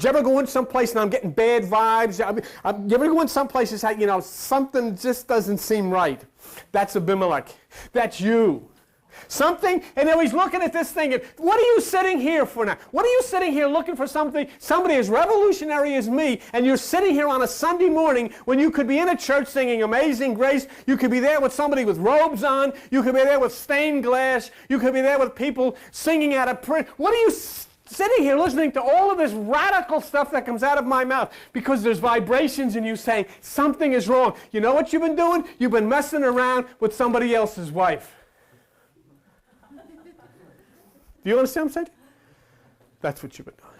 Did you ever go in someplace and I'm getting bad vibes? You ever go in someplace and say, you know, something just doesn't seem right? That's Abimelech. That's you. Something, and then he's looking at this thing, and what are you sitting here for now? What are you sitting here looking for somebody as revolutionary as me, and you're sitting here on a Sunday morning when you could be in a church singing Amazing Grace, you could be there with somebody with robes on, you could be there with stained glass, you could be there with people singing out of print. What are you sitting here listening to all of this radical stuff that comes out of my mouth? Because there's vibrations in you saying something is wrong. You know what you've been doing? You've been messing around with somebody else's wife. Do you understand what I'm saying? That's what you've been doing.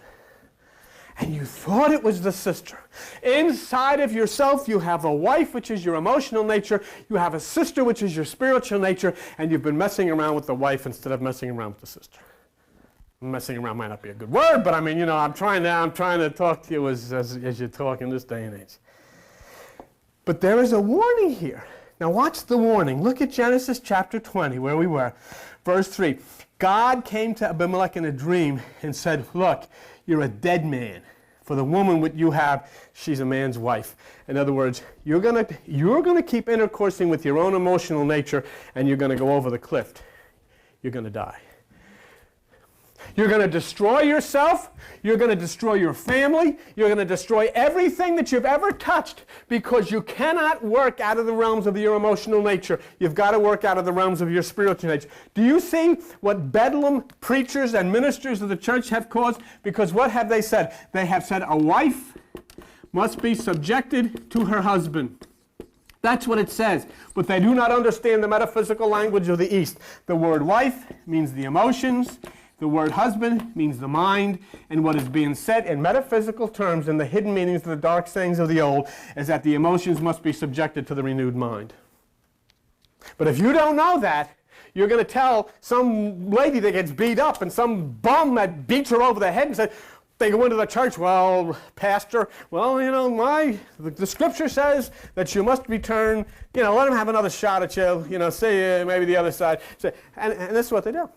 And you thought it was the sister. Inside of yourself, you have a wife, which is your emotional nature. You have a sister, which is your spiritual nature. And you've been messing around with the wife instead of messing around with the sister. Messing around might not be a good word, but I mean, you know, I'm trying to talk to you as you talk in this day and age. But there is a warning here. Now watch the warning. Look at Genesis chapter 20, where we were. Verse 3. God came to Abimelech in a dream and said, look, you're a dead man. For the woman that you have, she's a man's wife. In other words, you're going to keep intercoursing with your own emotional nature, and you're going to go over the cliff. You're going to die. You're going to destroy yourself. You're going to destroy your family. You're going to destroy everything that you've ever touched, because you cannot work out of the realms of your emotional nature. You've got to work out of the realms of your spiritual nature. Do you see what Bedlam preachers and ministers of the church have caused? Because what have they said? They have said a wife must be subjected to her husband. That's what it says. But they do not understand the metaphysical language of the East. The word wife means the emotions. The word husband means the mind, and what is being said in metaphysical terms in the hidden meanings of the dark sayings of the old is that the emotions must be subjected to the renewed mind. But if you don't know that, you're going to tell some lady that gets beat up and some bum that beats her over the head and says, they go into the church, well, pastor, well, you know, the scripture says that you must return, you know, let him have another shot at you, you know, say maybe the other side. And this is what they do.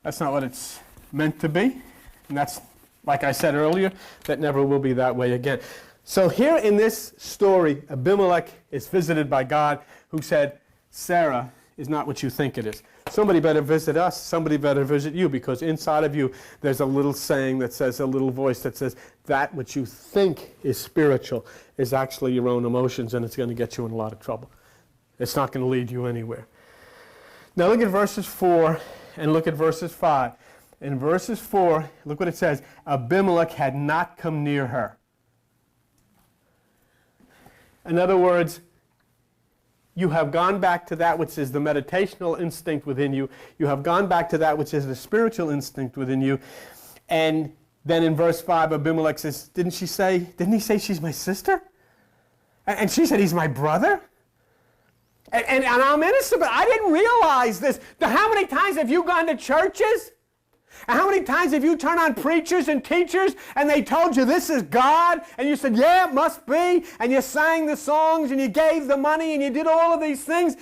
That's not what it's meant to be. And that's, like I said earlier, that never will be that way again. So here in this story, Abimelech is visited by God, who said, Sarah is not what you think it is. Somebody better visit us. Somebody better visit you, because inside of you there's a little saying that says, a little voice that says, that which you think is spiritual is actually your own emotions, and it's going to get you in a lot of trouble. It's not going to lead you anywhere. Now look at verses 4. And look at verses 5. In verses 4, look what it says. Abimelech had not come near her. In other words, you have gone back to that which is the meditational instinct within you. You have gone back to that which is the spiritual instinct within you. And then in verse 5, Abimelech says, didn't he say she's my sister? And she said, he's my brother? And I'm innocent, but I didn't realize this. How many times have you gone to churches? And how many times have you turned on preachers and teachers and they told you this is God? And you said, yeah, it must be. And you sang the songs and you gave the money and you did all of these things.